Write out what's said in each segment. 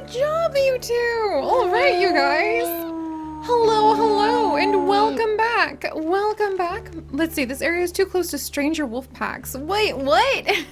Good job, you two! All right, you guys. Hello, hello, and welcome back. Welcome back. Let's see, this area is too close to stranger wolf packs. Wait, what?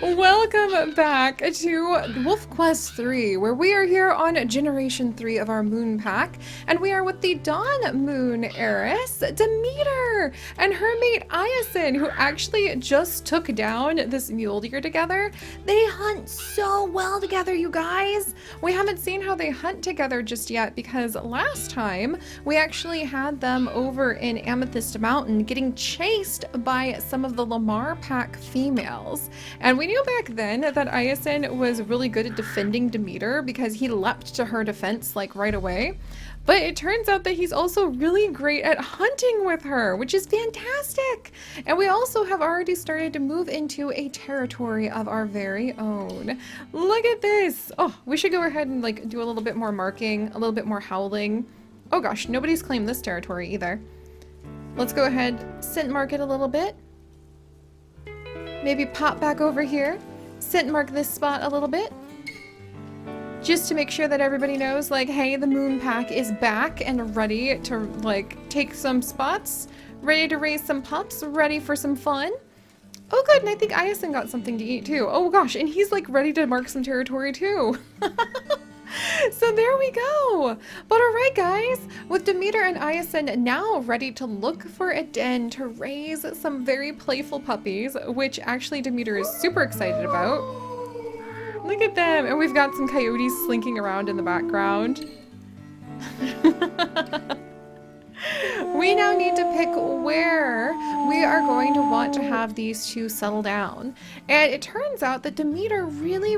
Welcome back to Wolf Quest 3, where we are here on Generation 3 of our moon pack, and we are with the Dawn Moon heiress, Demeter, and her mate, Iason, who actually just took down this mule deer together. They hunt so well together, you guys. We haven't seen how they hunt together just yet, because last time we actually had them over in Amethyst Mountain getting chased by some of the Lamar pack females. And we knew back then that Iason was really good at defending Demeter because he leapt to her defense like right away. But it turns out that he's also really great at hunting with her, which is fantastic. And we also have already started to move into a territory of our very own. Look at this. Oh, we should go ahead and like do a little bit more marking, a little bit more howling. Oh gosh, nobody's claimed this territory either. Let's go ahead, scent mark it a little bit. Maybe pop back over here, scent mark this spot a little bit. Just to make sure that everybody knows, like, hey, the moon pack is back and ready to, like, take some spots, ready to raise some pups, ready for some fun. Oh, good, and I think Iason got something to eat, too. Oh, gosh, and he's, like, ready to mark some territory, too. So there we go. But all right, guys, with Demeter and Iason now ready to look for a den to raise some very playful puppies, which actually Demeter is super excited about. Look at them. And we've got some coyotes slinking around in the background. We now need to pick where we are going to want to have these two settle down. And it turns out that Demeter really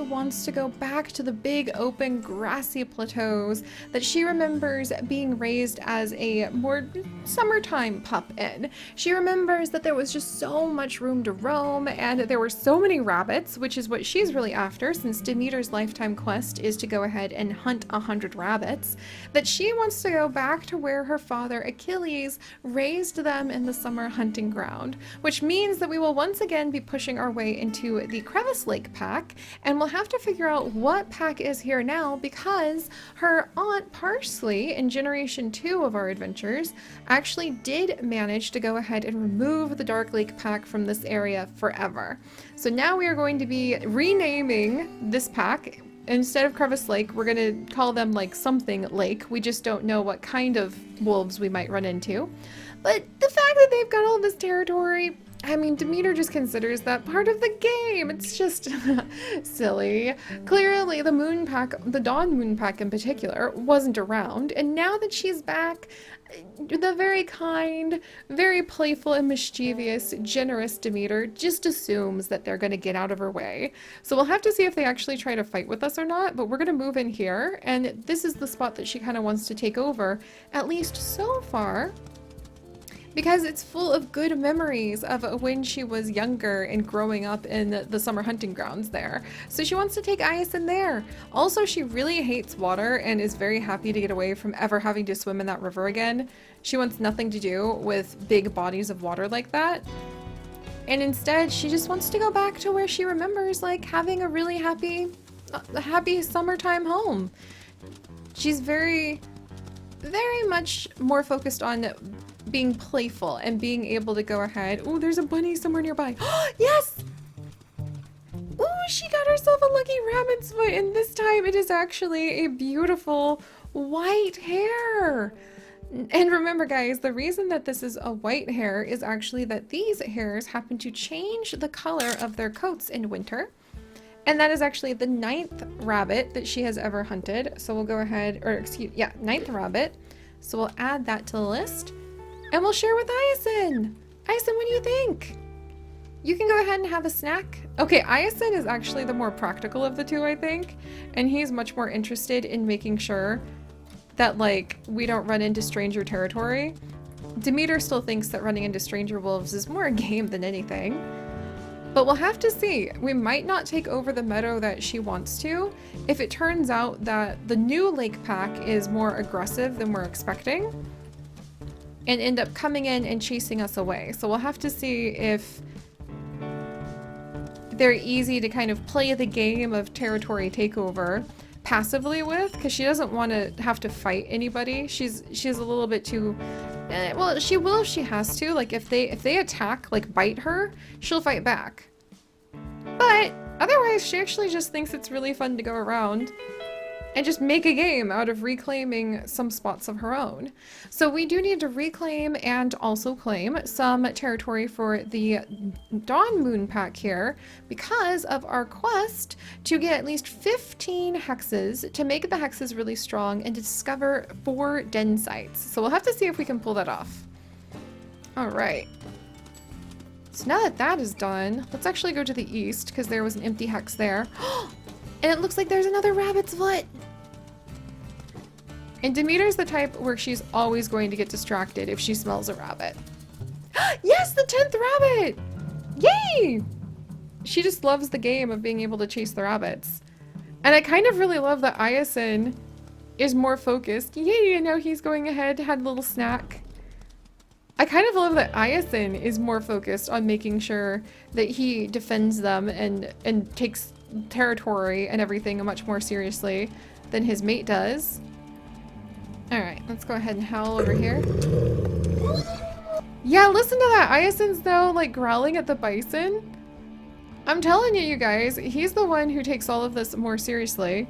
wants to go back to the big open grassy plateaus that she remembers being raised as a more summertime pup in. She remembers that there was just so much room to roam and there were so many rabbits, which is what she's really after since Demeter's lifetime quest is to go ahead and hunt 100 rabbits, that she wants to go back to where her father Achilles raised them in the summer hunting ground, which means that we will once again be pushing our way into the Crevice Lake pack, and we'll have to figure out what pack is here now because her aunt Parsley in Generation 2 of our adventures actually did manage to go ahead and remove the Dark Lake pack from this area forever. So now we are going to be renaming this pack. Instead of Crevice Lake, we're going to call them like something lake. We just don't know what kind of wolves we might run into. But the fact that they've got all this territory, I mean, Demeter just considers that part of the game. It's just silly. Clearly, the moon pack, the Dawn Moon pack in particular, wasn't around. And now that she's back, the very kind, very playful and mischievous, generous Demeter just assumes that they're going to get out of her way. So we'll have to see if they actually try to fight with us or not, but we're going to move in here, and this is the spot that she kind of wants to take over, at least so far, because it's full of good memories of when she was younger and growing up in the summer hunting grounds there. So she wants to take Iason there. Also, she really hates water and is very happy to get away from ever having to swim in that river again. She wants nothing to do with big bodies of water like that. And instead, she just wants to go back to where she remembers like having a really happy summertime home. She's very much more focused on being playful and being able to go ahead. Oh, there's a bunny somewhere nearby. Yes! Oh, she got herself a lucky rabbit's foot, and this time it is actually a beautiful white hair. And remember, guys, the reason that this is a white hair is actually that these hairs happen to change the color of their coats in winter. And that is actually the 9th rabbit that she has ever hunted. So we'll go ahead, or excuse, yeah, 9th rabbit. So we'll add that to the list. And we'll share with Iason. Iason, what do you think? You can go ahead and have a snack. Okay, Iason is actually the more practical of the two, I think. And he's much more interested in making sure that, like, we don't run into stranger territory. Demeter still thinks that running into stranger wolves is more a game than anything. But we'll have to see. We might not take over the meadow that she wants to if it turns out that the new lake pack is more aggressive than we're expecting and end up coming in and chasing us away. So we'll have to see if they're easy to kind of play the game of territory takeover passively with, because she doesn't want to have to fight anybody. She's a little bit too well, she will if she has to. Like if they attack, like bite her, she'll fight back. But otherwise, she actually just thinks it's really fun to go around and just make a game out of reclaiming some spots of her own. So we do need to reclaim and also claim some territory for the Dawn Moon pack here because of our quest to get at least 15 hexes to make the hexes really strong and to discover 4 den sites. So we'll have to see if we can pull that off. All right. So now that that is done, let's actually go to the east because there was an empty hex there. And it looks like there's another rabbit's foot. And Demeter's the type where she's always going to get distracted if she smells a rabbit. Yes, the 10th rabbit! Yay! She just loves the game of being able to chase the rabbits. And I kind of really love that Iason is more focused. Yay, and now he's going ahead, had a little snack. I kind of love that Iason is more focused on making sure that he defends them and takes territory and everything much more seriously than his mate does. Alright, let's go ahead and howl over here. Yeah, listen to that. Iason's though like growling at the bison. I'm telling you, you guys, he's the one who takes all of this more seriously.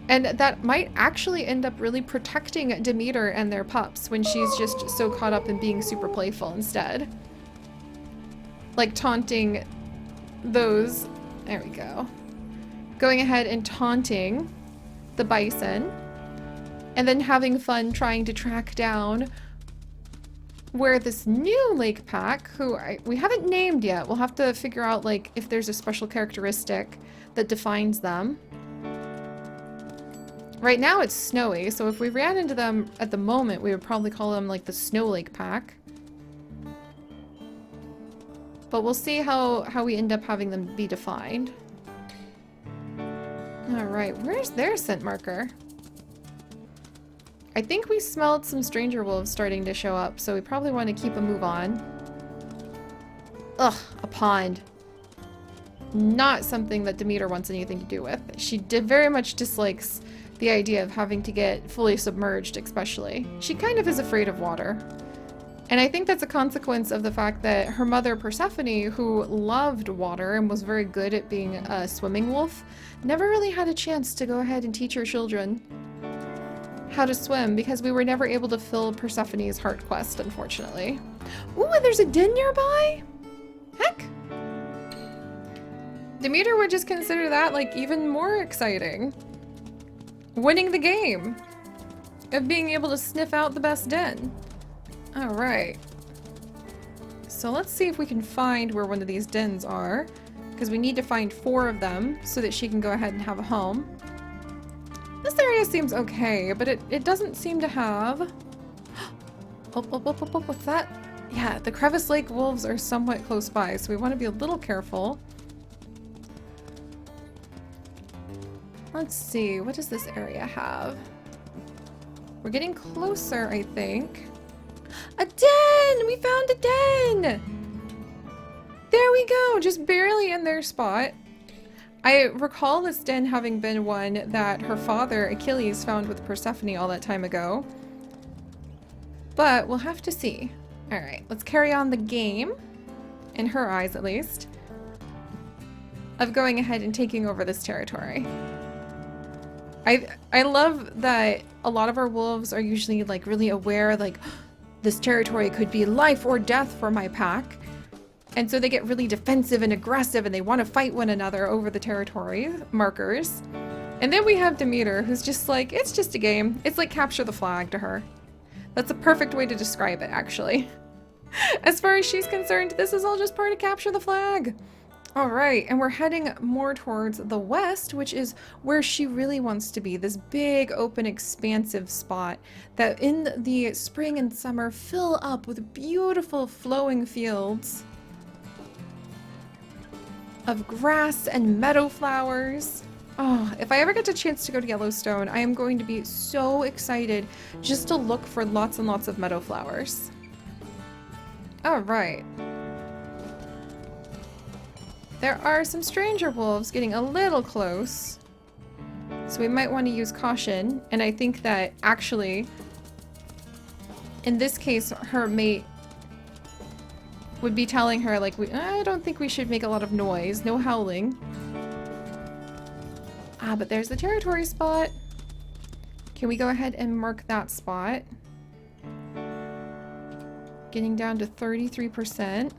And that might actually end up really protecting Demeter and their pups when she's just so caught up in being super playful instead. Like taunting those, there we go. Going ahead and taunting the bison. And then having fun trying to track down where this new lake pack, who we haven't named yet. We'll have to figure out like if there's a special characteristic that defines them. Right now it's snowy, so if we ran into them at the moment, we would probably call them like the Snow Lake pack. But we'll see how we end up having them be defined. Alright, where's their scent marker? I think we smelled some stranger wolves starting to show up, so we probably want to keep a move on. Ugh, a pond. Not something that Demeter wants anything to do with. She very much dislikes the idea of having to get fully submerged, especially. She kind of is afraid of water. And I think that's a consequence of the fact that her mother, Persephone, who loved water and was very good at being a swimming wolf, never really had a chance to go ahead and teach her children how to swim because we were never able to fill Persephone's heart quest, unfortunately. Ooh, and there's a den nearby? Heck! Demeter would just consider that like even more exciting. Winning the game of being able to sniff out the best den. Alright. So let's see if we can find where one of these dens are, because we need to find 4 of them so that she can go ahead and have a home. This area seems okay, but it doesn't seem to have... Oh, what's that? Yeah, the Crevice Lake wolves are somewhat close by, so we want to be a little careful. Let's see, what does this area have? We're getting closer, I think. A den! We found a den! There we go, just barely in their spot. I recall this den having been one that her father, Achilles, found with Persephone all that time ago. But we'll have to see. Alright, let's carry on the game, in her eyes at least, of going ahead and taking over this territory. I love that a lot of our wolves are usually like really aware, like, this territory could be life or death for my pack. And so they get really defensive and aggressive and they want to fight one another over the territory markers. And then we have Demeter, who's just like, it's just a game. It's like capture the flag to her. That's a perfect way to describe it, actually. As far as she's concerned, this is all just part of capture the flag. All right, and we're heading more towards the west, which is where she really wants to be. This big, open, expansive spot that in the spring and summer fill up with beautiful flowing fields of grass and meadow flowers. Oh, if I ever get a chance to go to Yellowstone, I am going to be so excited just to look for lots and lots of meadow flowers. All right. there are some stranger wolves getting a little close. So we might want to use caution. And I think that actually, in this case, her mate would be telling her, like, I don't think we should make a lot of noise. No howling. Ah, but there's the territory spot. Can we go ahead and mark that spot? Getting down to 33%.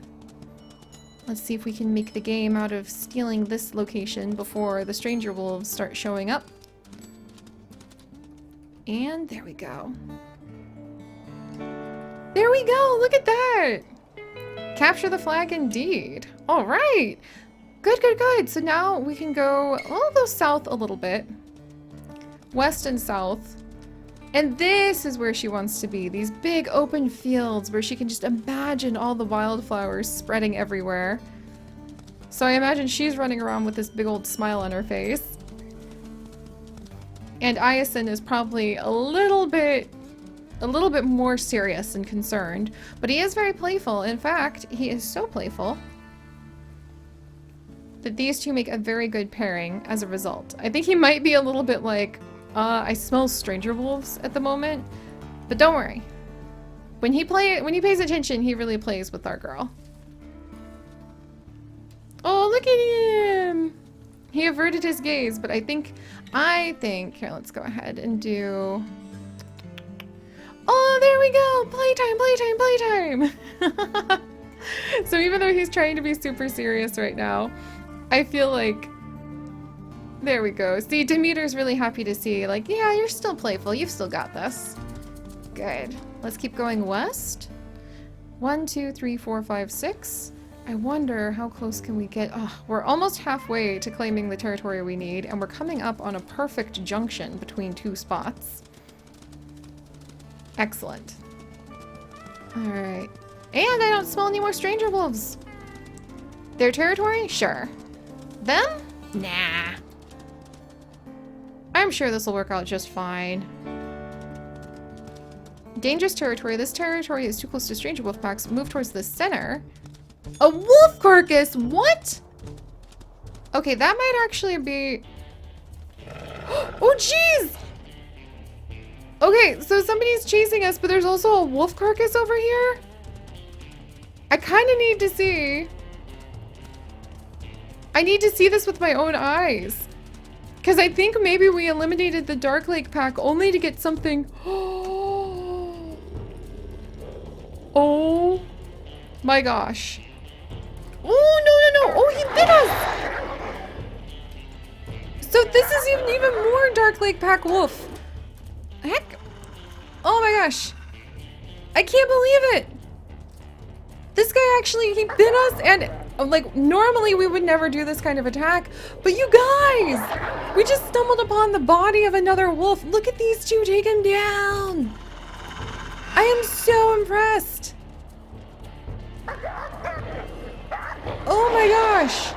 Let's see if we can make the game out of stealing this location before the stranger wolves start showing up. And there we go. There we go! Look at that! Capture the flag indeed. All right. Good, good, good. So now we can go, I'll go south a little bit. West and south. And this is where she wants to be. These big open fields where she can just imagine all the wildflowers spreading everywhere. So I imagine she's running around with this big old smile on her face. And Iason is probably a little bit more serious and concerned, but he is very playful. In fact, he is so playful that these two make a very good pairing as a result. I think he might be a little bit like, I smell stranger wolves at the moment, but don't worry. When he pays attention, he really plays with our girl. Oh, look at him! He averted his gaze, but I think, here, let's go ahead and do... Oh, there we go! Playtime, playtime, playtime! So even though he's trying to be super serious right now, I feel like... There we go. See, Demeter's really happy to see, like, yeah, you're still playful. You've still got this. Good. Let's keep going west. 1, 2, 3, 4, 5, 6. I wonder how close can we get? Oh, we're almost halfway to claiming the territory we need, and we're coming up on a perfect junction between two spots. Excellent. Alright. And I don't smell any more stranger wolves. Their territory? Sure. Them? Nah. I'm sure this will work out just fine. Dangerous territory. This territory is too close to stranger wolf packs. Move towards the center. A wolf carcass? What? Okay, that might actually be... Oh, jeez! Okay, so somebody's chasing us, but there's also a wolf carcass over here? I kind of need to see... I need to see this with my own eyes. Because I think maybe we eliminated the Dark Lake pack only to get something... Oh my gosh. Oh, no, no, no. Oh, he bit us. So this is even more Dark Lake pack wolf. Heck. Oh my gosh. I can't believe it. This guy actually, he bit us, and like normally we would never do this kind of attack, but you guys, we just stumbled upon the body of another wolf. Look at these two take him down. I am so impressed. Oh my gosh.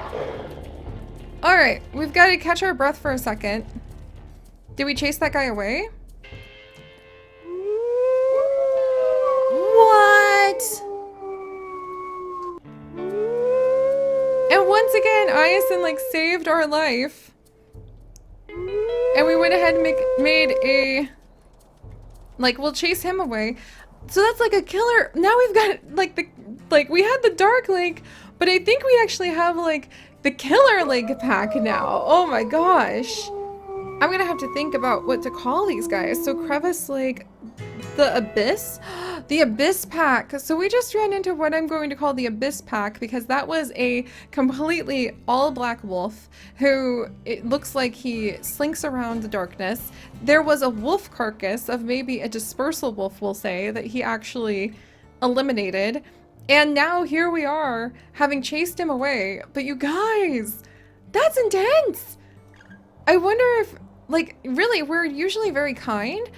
All right, we've got to catch our breath for a second. Did we chase that guy away? What? And once again, Iason like saved our life. And we went ahead and made a... Like, we'll chase him away. So that's like a killer. Now we've got like we had the Dark Lake, but I think we actually have like the Killer Lake pack now. Oh my gosh. I'm gonna have to think about what to call these guys. So Crevice Lake, the Abyss? The Abyss pack. So we just ran into what I'm going to call the Abyss pack because that was a completely all black wolf who it looks like he slinks around the darkness. There was a wolf carcass of maybe a dispersal wolf, we'll say, that he actually eliminated. And now here we are having chased him away. But you guys, that's intense. I wonder if, like, really, we're usually very kind.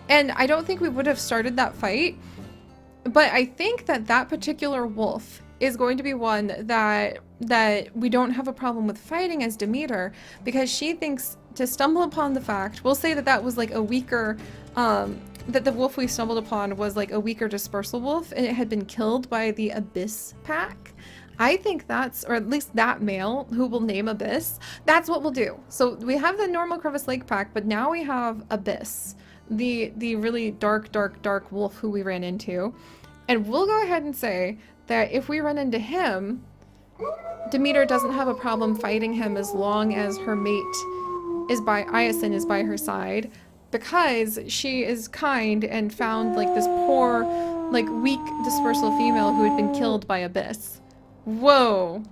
And I don't think we would have started that fight. But I think that that particular wolf is going to be one that we don't have a problem with fighting as Demeter, because she thinks to stumble upon the fact, we'll say that that was like a weaker, that the wolf we stumbled upon was like a weaker dispersal wolf and it had been killed by the Abyss pack. I think that's, or at least that male who will name Abyss, that's what we'll do. So we have the normal Crevice Lake pack, but now we have Abyss, the really dark, dark, dark wolf who we ran into. And we'll go ahead and say that if we run into him, Demeter doesn't have a problem fighting him as long as her mate is by, Iasin is by her side, because she is kind and found like this poor, like weak dispersal female who had been killed by Abyss. Whoa.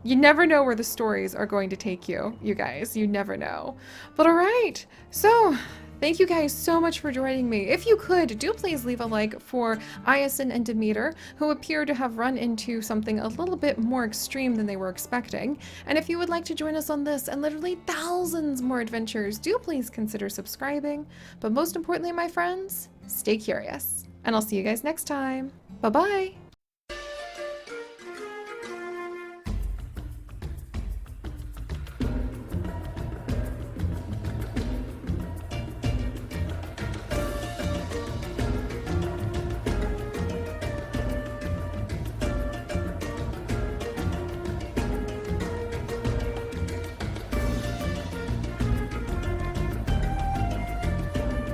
You never know where the stories are going to take you, you guys. You never know. But all right. So thank you guys so much for joining me. If you could, do please leave a like for Iasin and Demeter, who appear to have run into something a little bit more extreme than they were expecting. And if you would like to join us on this and literally thousands more adventures, do please consider subscribing. But most importantly, my friends, stay curious. And I'll see you guys next time. Bye-bye.